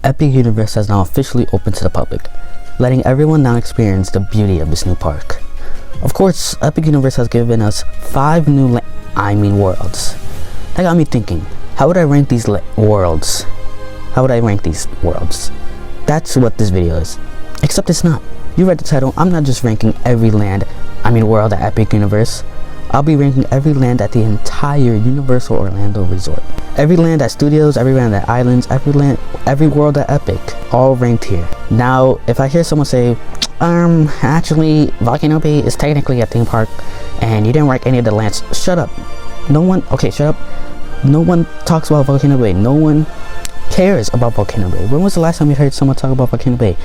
Epic Universe has now officially opened to the public, letting everyone now experience the beauty of this new park. Of course, Epic Universe has given us 5 new worlds. That got me thinking, how would I rank these worlds? How would I rank these worlds? That's what this video is. Except it's not. You read the title, I'm not just ranking every world at Epic Universe. I'll be ranking every land at the entire Universal Orlando Resort. Every land at Studios, every land at Islands, every world at Epic, all ranked here. Now, if I hear someone say, actually, Volcano Bay is technically a theme park, and you didn't rank any of the lands, shut up. Shut up. No one talks about Volcano Bay. No one cares about Volcano Bay. When was the last time you heard someone talk about Volcano Bay?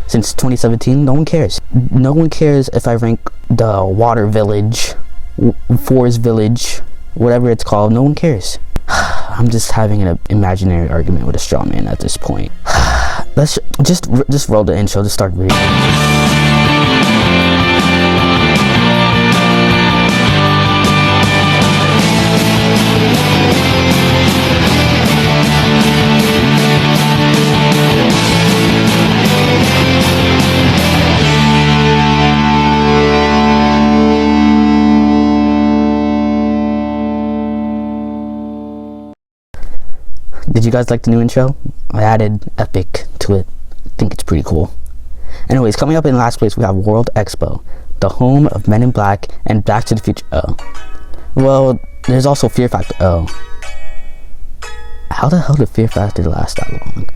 Since 2017? No one cares. No one cares if I rank the Water Village, Forest Village, whatever it's called. No one cares. I'm just having an imaginary argument with a straw man at this point. Let's just roll the intro to start reading. Did you guys like the new intro? I added Epic to it. I think it's pretty cool. Anyways, coming up in last place we have World Expo, the home of Men in Black and Back to the Future. Oh. Well, there's also Fear Factor. Oh. How the hell did Fear Factor last that long?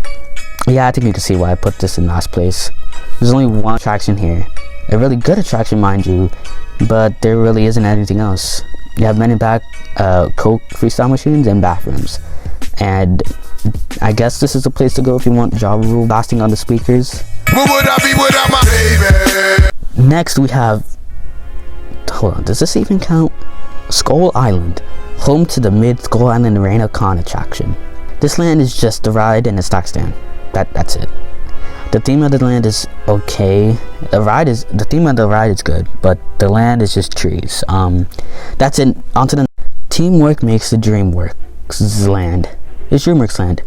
Yeah, I think you can see why I put this in last place. There's only one attraction here. A really good attraction, mind you, but there really isn't anything else. You have Men in Black, Coke freestyle machines, and bathrooms. And I guess this is a place to go if you want Ja Rule blasting on the speakers. What would I be without my baby? Next we have, hold on, does this even count? Skull Island, home to the mid Skull Island Reina Con attraction. This land is just the ride and the stock stand. That's it. The theme of the land is okay. The theme of the ride is good, but the land is just trees. That's it. Onto the teamwork makes the dream work. Land. It's DreamWorks Land,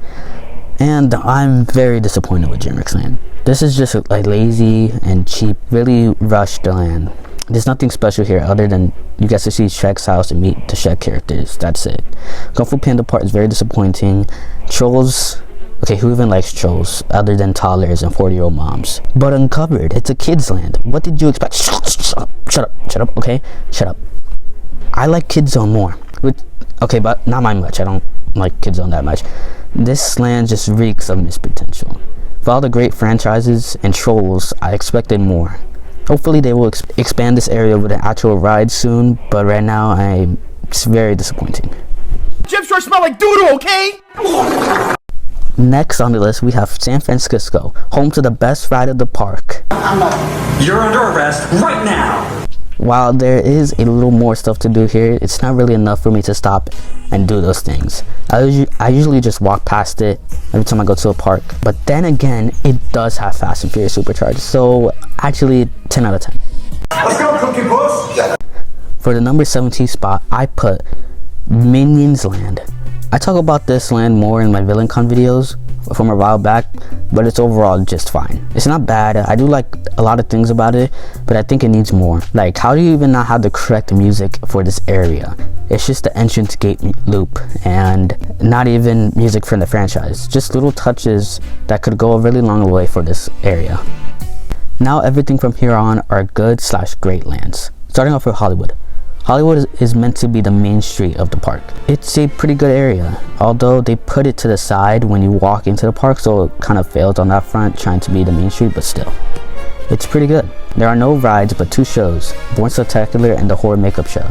and I'm very disappointed with DreamWorks Land. This is just a lazy and cheap, really rushed land. There's nothing special here other than you get to see Shrek's house and meet the Shrek characters. That's it. Kung Fu Panda Part is very disappointing. Trolls, okay, who even likes trolls other than toddlers and 40-year-old moms? But Uncovered, it's a kids land. What did you expect? Shut up, okay? Shut up. I like Kids Zone more. Okay, but not my much. I don't like Kids Zone that much. This land just reeks of missed potential. For all the great franchises and trolls, I expected more. Hopefully they will expand this area with an actual ride soon, but right now it's very disappointing. Chips sure smell like doodle, okay? Next on the list we have San Francisco, home to the best ride of the park. You're under arrest right now! While there is a little more stuff to do here, it's not really enough for me to stop and do those things. I usually just walk past it every time I go to a park. But then again, it does have Fast and Furious Supercharged. So actually, 10 out of 10. Let's go, Cookie Puss! For the number 17 spot, I put Minions Land. I talk about this land more in my VillainCon videos from a while back, but it's overall just fine. It's not bad. I do like a lot of things about it, but I think it needs more. Like, how do you even not have the correct music for this area? It's just the entrance gate loop and not even music from the franchise. Just little touches that could go a really long way for this area. Now everything from here on are good/great lands. Starting off with Hollywood. Hollywood is meant to be the main street of the park. It's a pretty good area, although they put it to the side when you walk into the park, so it kind of fails on that front, trying to be the main street, but still. It's pretty good. There are no rides, but 2 shows, Born Spectacular and the Horror Makeup Show.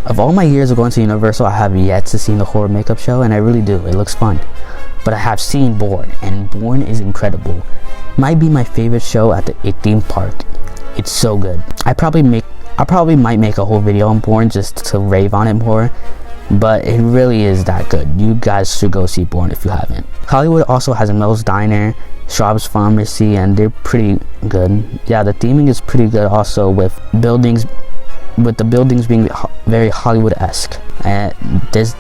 Of all my years of going to Universal, I have yet to see the Horror Makeup Show, and I really do. It looks fun. But I have seen Born, and Born is incredible. Might be my favorite show at a theme park. It's so good. I probably might make a whole video on Born just to rave on it more, but it really is that good. You guys should go see Born if you haven't. Hollywood also has a Mel's Diner, Schwab's Pharmacy, and they're pretty good. Yeah, the theming is pretty good also with the buildings being very Hollywood-esque. There's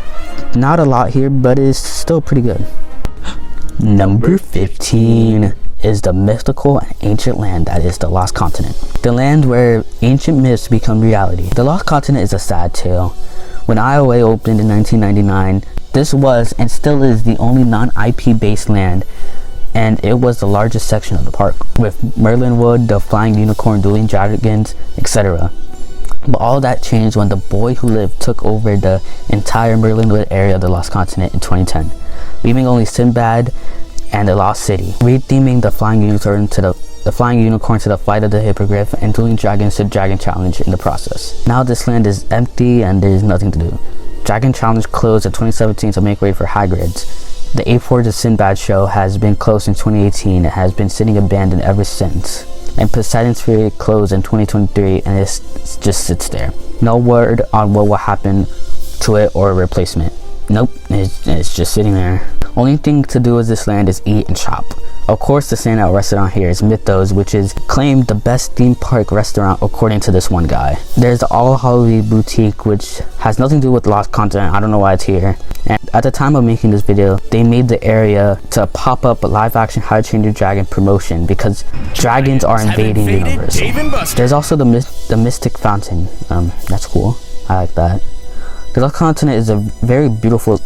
not a lot here, but it's still pretty good. Number 15 is the mystical and ancient land that is the Lost Continent. The land where ancient myths become reality. The Lost Continent is a sad tale. When IOA opened in 1999, this was and still is the only non-IP based land, and it was the largest section of the park, with Merlin Wood, the flying unicorn, dueling dragons, etc. But all that changed when the boy who lived took over the entire Merlin Wood area of the Lost Continent in 2010, leaving only Sinbad and the Lost City, retheming the flying unicorn to the flight of the hippogriff, and dueling dragons to Dragon Challenge in the process. Now this land is empty and there is nothing to do. Dragon Challenge closed in 2017 to make way for Hagrid's. The Eight Forges of Sinbad show has been closed in 2018 and has been sitting abandoned ever since. And Poseidon's Fury closed in 2023 and it just sits there. No word on what will happen to it or a replacement. Nope, it's just sitting there. Only thing to do with this land is eat and shop. Of course, the standout restaurant here is Mythos, which is claimed the best theme park restaurant according to this one guy. There's the All Holly Boutique, which has nothing to do with Lost Continent. I don't know why it's here. And at the time of making this video, they made the area to pop up a live action How to Train Your Dragon promotion because dragons are invading Universal. There's also the Mystic Fountain. That's cool. I like that. The Lost Continent is a very beautifully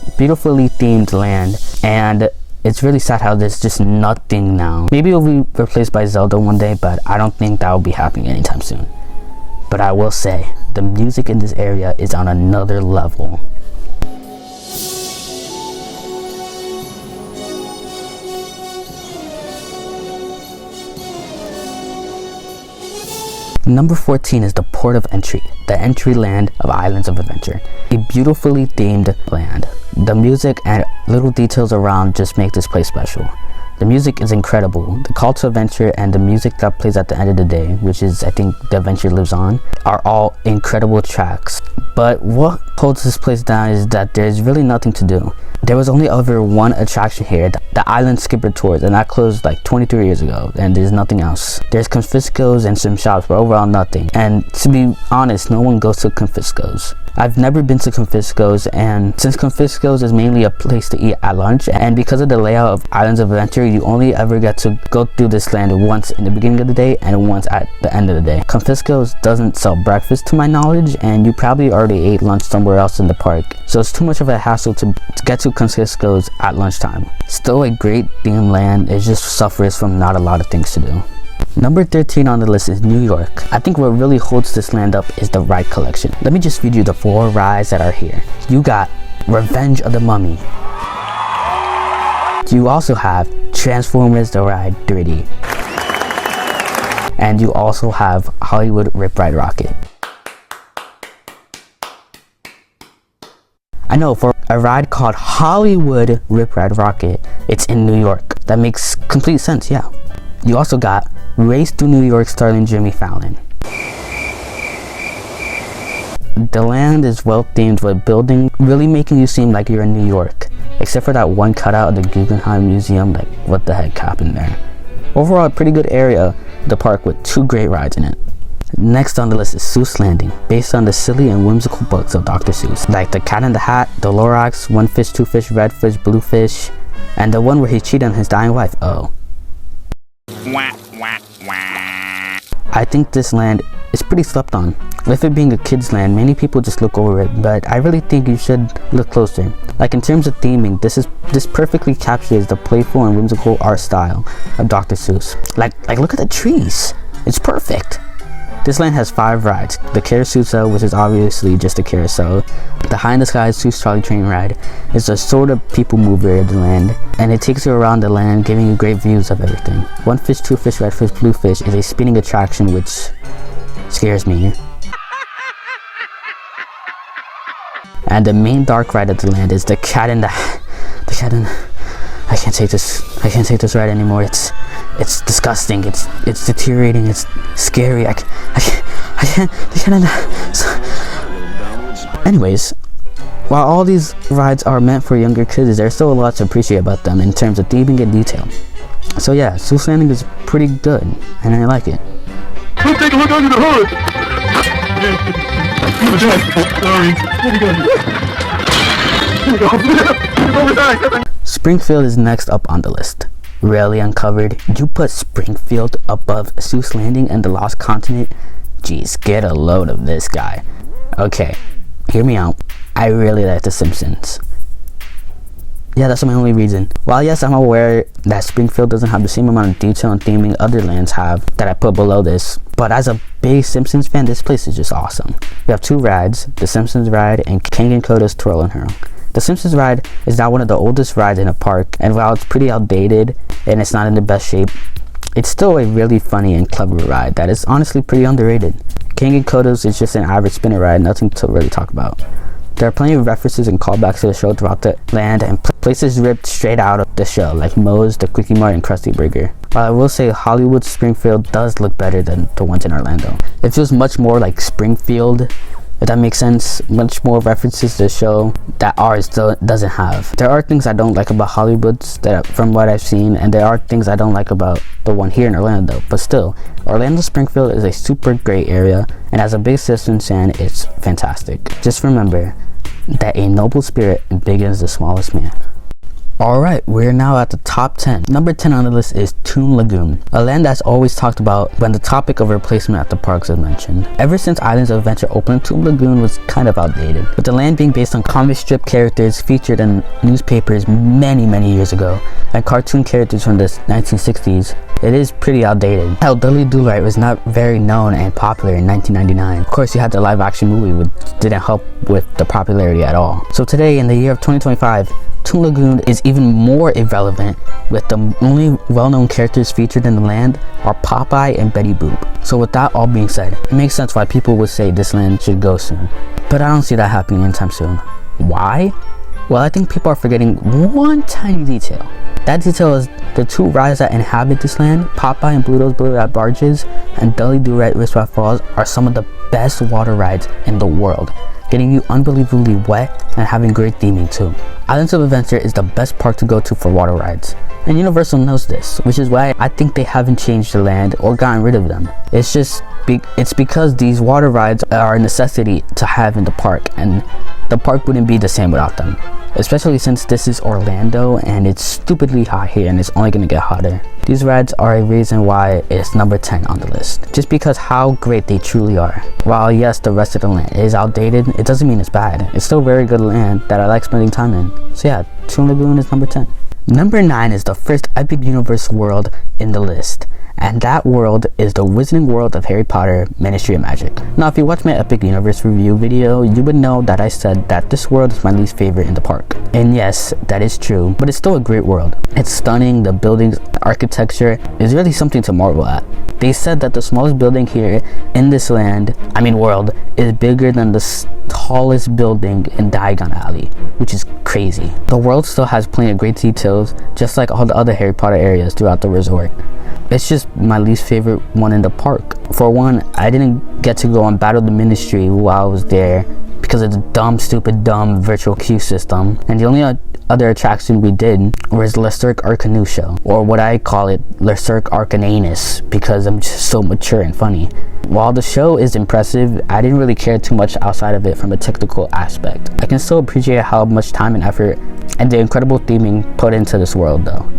themed land, and it's really sad how there's just nothing now. Maybe it'll be replaced by Zelda one day, but I don't think that will be happening anytime soon. But I will say, the music in this area is on another level. Number 14 is the Port of Entry, the entry land of Islands of Adventure. A beautifully themed land. The music and little details around just make this place special. The music is incredible. The call to adventure and the music that plays at the end of the day, which is I think The Adventure Lives On, are all incredible tracks. But what holds this place down is that there's really nothing to do. There was only ever one attraction here, the Island Skipper Tours, and that closed like 23 years ago, and there's nothing else. There's Confisco's and some shops, but overall nothing. And to be honest, no one goes to Confisco's. I've never been to Confisco's, and since Confisco's is mainly a place to eat at lunch, and because of the layout of Islands of Adventure, you only ever get to go through this land once in the beginning of the day and once at the end of the day. Confisco's doesn't sell breakfast to my knowledge, and you probably already ate lunch somewhere else in the park, so it's too much of a hassle to get to Confisco's at lunchtime. Still a great themed land, it just suffers from not a lot of things to do. Number 13 on the list is New York. I think what really holds this land up is the ride collection. Let me just read you the 4 rides that are here. You got Revenge of the Mummy. You also have Transformers the Ride 3D. And you also have Hollywood Rip Ride Rocket. I know, for a ride called Hollywood Rip Ride Rocket, it's in New York. That makes complete sense, yeah. You also got Race Through New York starring Jimmy Fallon. The land is well themed with building really making you seem like you're in New York, except for that one cutout of the Guggenheim Museum. Like, what the heck happened there? Overall, a pretty good area, the park with 2 great rides in it. Next on the list is Seuss Landing, based on the silly and whimsical books of Dr. Seuss, like The Cat in the Hat, The Lorax, One Fish, Two Fish, Red Fish, Blue Fish, and the one where he cheated on his dying wife. Oh. I think this land is pretty slept on. With it being a kid's land, many people just look over it, but I really think you should look closer. Like, in terms of theming, this perfectly captures the playful and whimsical art style of Dr. Seuss. Like look at the trees. It's perfect. This land has 5 rides. The Carousel, which is obviously just a carousel. The High in the Sky Seuss Trolley Train ride is a sort of people mover of the land, and it takes you around the land, giving you great views of everything. One Fish, Two Fish, Red Fish, Blue Fish is a spinning attraction which scares me. And the main dark ride of the land is the Cat in the I can't take this ride anymore. It's disgusting. It's deteriorating. It's scary. I can't. Anyways, while all these rides are meant for younger kids, there's still a lot to appreciate about them in terms of theming and detail. So yeah, Seuss Landing is pretty good, and I like it. Let's take a look under the hood. Springfield is next up on the list. Really uncovered? You put Springfield above Seuss Landing and the Lost Continent? Jeez, get a load of this guy. Okay, hear me out. I really like The Simpsons. Yeah, that's my only reason. While yes, I'm aware that Springfield doesn't have the same amount of detail and theming other lands have that I put below this, but as a big Simpsons fan, this place is just awesome. We have two rides, the Simpsons ride and King and Koda's Twirl and Hurl. The Simpsons ride is now one of the oldest rides in a park, and while it's pretty outdated and it's not in the best shape, it's still a really funny and clever ride that is honestly pretty underrated. King and Koda's is just an average spinner ride, nothing to really talk about. There are plenty of references and callbacks to the show throughout the land and places ripped straight out of the show, like Moe's, the Quickie Mart, and Krusty Burger. While I will say Hollywood Springfield does look better than the ones in Orlando. It feels much more like Springfield, if that makes sense. Much more references to the show that ours doesn't have. There are things I don't like about Hollywood's from what I've seen, and there are things I don't like about the one here in Orlando. But still, Orlando Springfield is a super great area, and as a big Simpsons fan, it's fantastic. Just remember that a noble spirit begins the smallest man. Alright, we're now at the top 10. Number 10 on the list is Toon Lagoon, a land that's always talked about when the topic of replacement at the parks is mentioned. Ever since Islands of Adventure opened, Toon Lagoon was kind of outdated, with the land being based on comic strip characters featured in newspapers many years ago, and cartoon characters from the 1960s. It is pretty outdated. Hell, Dudley Do-Right was not very known and popular in 1999. Of course, you had the live action movie, which didn't help with the popularity at all. So today, in the year of 2025, Toon Lagoon is even more irrelevant, with the only well-known characters featured in the land are Popeye and Betty Boop. So with that all being said, it makes sense why people would say this land should go soon. But I don't see that happening anytime soon. Why? Well, I think people are forgetting one tiny detail. That detail is the two rides that inhabit this land, Popeye and Bluto's Blue Rat Barges and Dudley Do-Right Wishbat Falls, are some of the best water rides in the world, getting you unbelievably wet and having great theming too. Islands of Adventure is the best park to go to for water rides, and Universal knows this, which is why I think they haven't changed the land or gotten rid of them. It's because these water rides are a necessity to have in the park, and the park wouldn't be the same without them. Especially since this is Orlando and it's stupidly hot here and it's only gonna get hotter. These rides are a reason why it's number 10 on the list, just because how great they truly are. While yes, the rest of the land is outdated, it doesn't mean it's bad. It's still very good land that I like spending time in. So yeah, Toon Lagoon is number 10. Number 9 is the first Epic Universe world in the list, and that world is the Wizarding World of Harry Potter Ministry of Magic. Now, if you watch my Epic Universe review video, you would know that I said that this world is my least favorite in the park. And yes, that is true, but it's still a great world. It's stunning, the buildings, the architecture is really something to marvel at. They said that the smallest building here in this world, is bigger than the tallest building in Diagon Alley, which is crazy. The world still has plenty of great details, just like all the other Harry Potter areas throughout the resort. It's just my least favorite one in the park. For one, I didn't get to go on Battle of the Ministry while I was there because of the stupid virtual queue system, and the only other attraction we did was Le Cirque Arcanu show, or what I call it, Le Cirque Arcananus, because I'm just so mature and funny. While the show is impressive, I didn't really care too much outside of it from a technical aspect. I can still appreciate how much time and effort and the incredible theming put into this world though.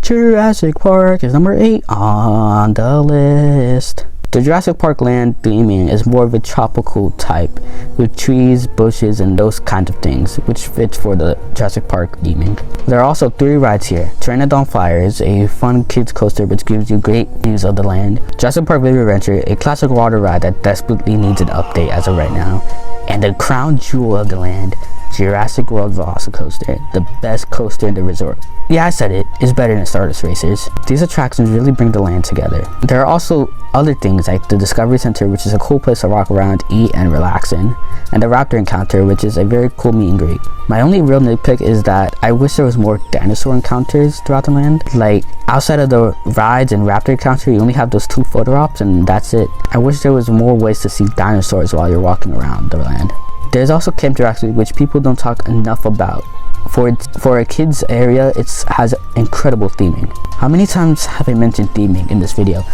Jurassic Park is number 8 on the list. The Jurassic Park land theming is more of a tropical type, with trees, bushes, and those kinds of things, which fits for the Jurassic Park theming. There are also 3 rides here. Pteranodon Flyers, a fun kids coaster which gives you great views of the land. Jurassic Park River Adventure, a classic water ride that desperately needs an update as of right now. And the crown jewel of the land, Jurassic World Velocicoaster, the best coaster in the resort. Yeah, I said it, it's better than Stardust Racers. These attractions really bring the land together. There are also other things like the Discovery Center, which is a cool place to walk around, eat, and relax in, and the Raptor Encounter, which is a very cool meet and greet. My only real nitpick is that I wish there was more dinosaur encounters throughout the land. Like, outside of the rides and Raptor Encounter, you only have those 2 photo ops and that's it. I wish there was more ways to see dinosaurs while you're walking around the land. There's also Camp Jurassic, which people don't talk enough about. For a kids area, it has incredible theming. How many times have I mentioned theming in this video?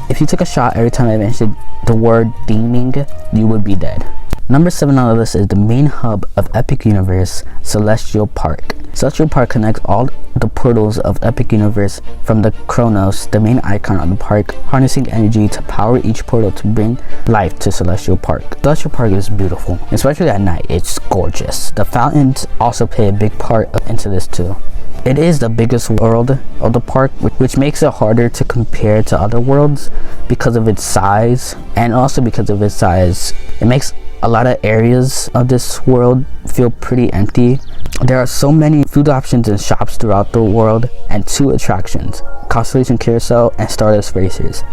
If you took a shot every time I mentioned the word theming, you would be dead. Number 7 on the list is the main hub of Epic Universe, Celestial Park. Celestial Park connects all the portals of Epic Universe from the Chronos, the main icon of the park, harnessing energy to power each portal to bring life to Celestial Park. Celestial Park is beautiful, especially at night. It's gorgeous. The fountains also play a big part into this too. It is the biggest world of the park, which makes it harder to compare to other worlds because of its size, and also because of its size, it makes a lot of areas of this world feel pretty empty. There are so many food options and shops throughout the world, and 2 attractions, Constellation Carousel and Stardust Racers.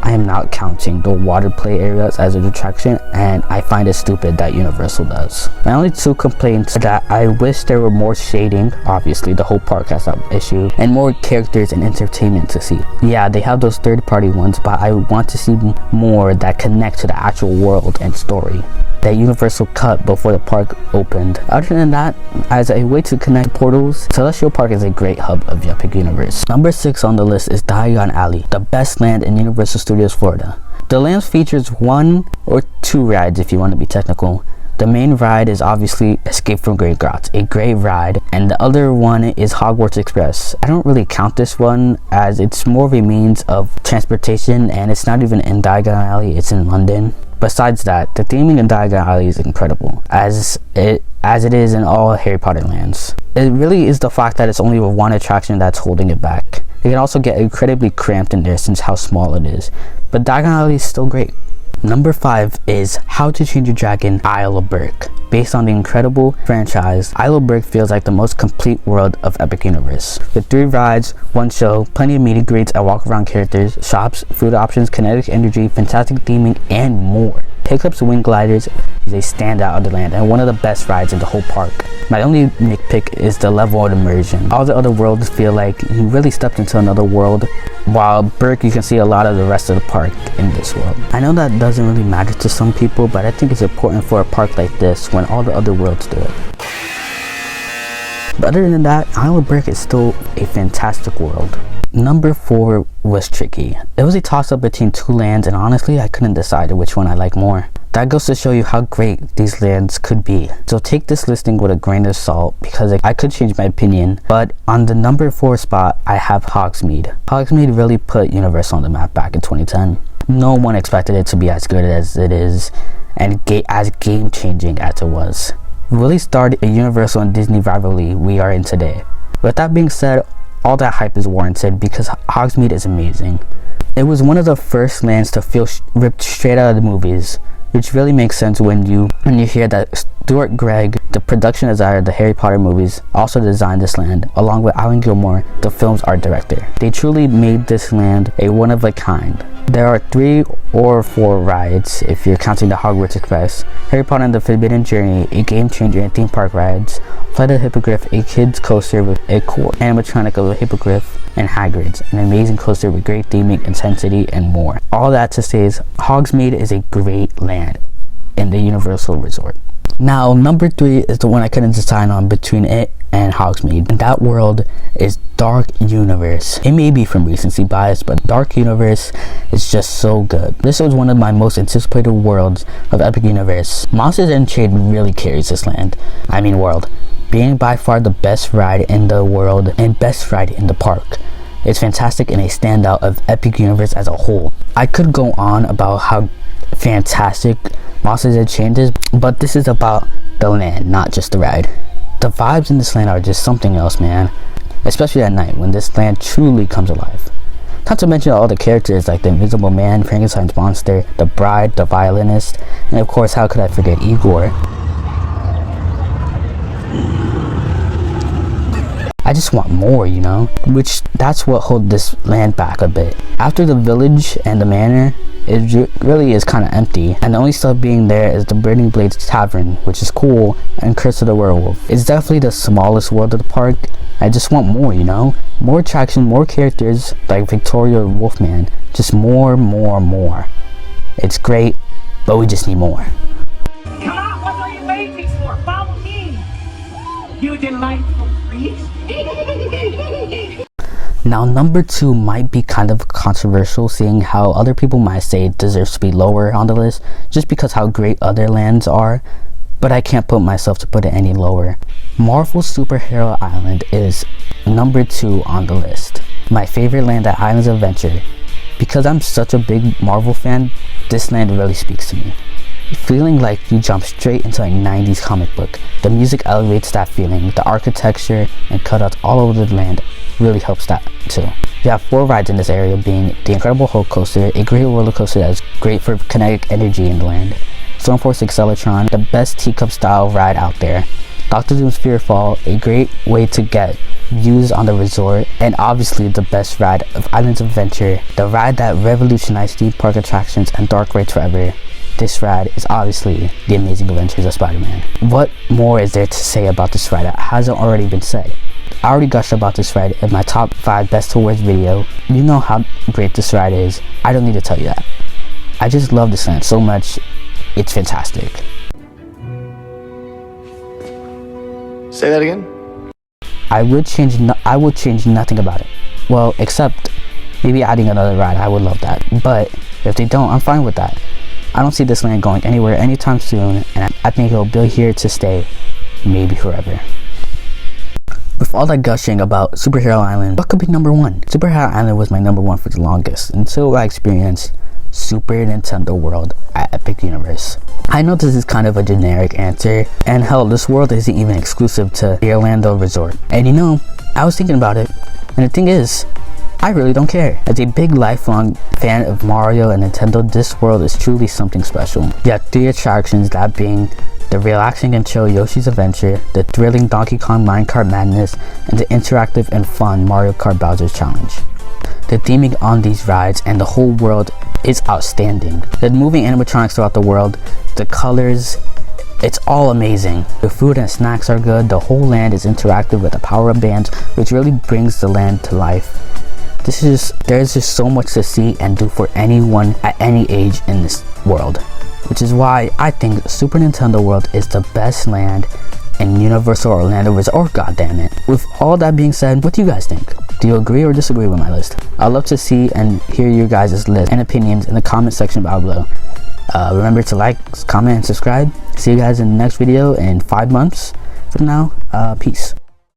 I am not counting the water play areas as an attraction, and I find it stupid that Universal does. My only 2 complaints are that I wish there were more shading, obviously the whole park has that issue, and more characters and entertainment to see. Yeah, they have those third-party ones, but I want to see more that connect to the actual world and story that Universal cut before the park opened. Other than that, as a way to connect portals, Celestial Park is a great hub of the Epic Universe. Number 6 on the list is Diagon Alley, the best land in Universal Studios Florida. The land features 1 or 2 rides if you want to be technical. The main ride is obviously Escape from Gringotts, a great ride, and the other one is Hogwarts Express. I don't really count this one as it's more of a means of transportation, and it's not even in Diagon Alley, it's in London. Besides that, the theming in Diagon Alley is incredible, as it is in all Harry Potter lands. It really is the fact that it's only 1 attraction that's holding it back. It can also get incredibly cramped in there since how small it is, but Diagon Alley is still great. Number 5 is How to Train Your Dragon Isle of Berk. Based on the incredible franchise, Isle of Berk feels like the most complete world of Epic Universe. With 3 rides, 1 show, plenty of meet and greets and walk around characters, shops, food options, kinetic energy, fantastic theming, and more. Hiccups Wing Gliders is a standout of the land and one of the best rides in the whole park. My only nitpick is the level of immersion. All the other worlds feel like you really stepped into another world, while Berk you can see a lot of the rest of the park in this world. I know that doesn't really matter to some people, but I think it's important for a park like this when all the other worlds do it. But other than that, Isle of Berk is still a fantastic world. Number 4 was tricky. It was a toss-up between 2 lands, and honestly I couldn't decide which one I like more. That goes to show you how great these lands could be. So take this listing with a grain of salt, because I could change my opinion. But on the number 4 spot, I have Hogsmeade. Hogsmeade really put Universal on the map back in 2010. No one expected it to be as good as it is, and as game-changing as it was. Really started a Universal and Disney rivalry we are in today. With that being said, all that hype is warranted because Hogsmeade is amazing. It was one of the first lands to feel ripped straight out of the movies, which really makes sense when you hear that Stuart Gregg, the production designer of the Harry Potter movies, also designed this land, along with Alan Gilmore, the film's art director. They truly made this land a one of a kind. There are 3 or 4 rides if you're counting the Hogwarts Express, Harry Potter and the Forbidden Journey, a game changer in theme park rides, Flight of the Hippogriff, a kids coaster with a cool animatronic of a hippogriff, and Hagrid's, an amazing coaster with great theming, intensity, and more. All that to say is Hogsmeade is a great land in the Universal Resort. Now, number 3 is the one I couldn't decide on between it and Hogsmeade, and that world is Dark Universe. It may be from recency bias, but Dark Universe is just so good. This was one of my most anticipated worlds of Epic Universe. Monsters Unchained really carries this world, being by far the best ride in the world and best ride in the park. It's fantastic and a standout of Epic Universe as a whole. I could go on about how fantastic Monsters Unchained is, but this is about the land, not just the ride. The vibes in this land are just something else, man. Especially at night when this land truly comes alive. Not to mention all the characters like the Invisible Man, Frankenstein's monster, the bride, the violinist, and of course, how could I forget Igor? I just want more, you know? Which, that's what holds this land back a bit. After the village and the manor, it really is kind of empty, and the only stuff being there is the Burning Blades Tavern, which is cool, and Curse of the Werewolf. It's definitely the smallest world of the park. I just want more, you know? More attraction, more characters like Victoria or Wolfman. Just more. It's great, but we just need more. Come on, what are you waiting for? Follow me, you delightful freak. Now number 2 might be kind of controversial, seeing how other people might say it deserves to be lower on the list just because how great other lands are, but I can't put myself to put it any lower. Marvel Superhero Island is number 2 on the list. My favorite land at Islands of Adventure. Because I'm such a big Marvel fan, this land really speaks to me. Feeling like you jump straight into a 90s comic book. The music elevates that feeling. The architecture and cutouts all over the land really helps that too. You have 4 rides in this area, being the Incredible Hulk Coaster, a great roller coaster that is great for kinetic energy in the land. Stormforce Acceleratron, the best teacup style ride out there. Dr. Doom's Fearfall, a great way to get views on the resort, and obviously the best ride of Islands of Adventure, the ride that revolutionized theme park attractions and dark rides forever. This ride is obviously The Amazing Adventures of Spider-Man. What more is there to say about this ride that hasn't already been said? I already gushed about this ride in my top 5 best tours video. You know how great this ride is. I don't need to tell you that. I just love this land so much. It's fantastic. Say that again? I would change nothing about it. Well, except maybe adding another ride. I would love that. But if they don't, I'm fine with that. I don't see this land going anywhere anytime soon, and I think it'll be here to stay, maybe forever. With all that gushing about Superhero Island, what could be number 1? Superhero Island was my number 1 for the longest, until I experienced Super Nintendo World at Epic Universe. I know this is kind of a generic answer, and hell, this world isn't even exclusive to the Orlando Resort. And you know, I was thinking about it, and the thing is, I really don't care. As a big lifelong fan of Mario and Nintendo, this world is truly something special. You have 3 attractions, that being the relaxing and chill Yoshi's Adventure, the thrilling Donkey Kong Minecart Madness, and the interactive and fun Mario Kart Bowser's Challenge. The theming on these rides and the whole world is outstanding. The moving animatronics throughout the world, the colors, it's all amazing. The food and snacks are good. The whole land is interactive with the power-up bands, which really brings the land to life. There's just so much to see and do for anyone at any age in this world, which is why I think Super Nintendo World is the best land in Universal Orlando Resort. Goddammit. With all that being said, what do you guys think? Do you agree or disagree with my list? I'd love to see and hear your guys' list and opinions in the comment section down below. Remember to like, comment, and subscribe. See you guys in the next video in 5 months from now. Peace.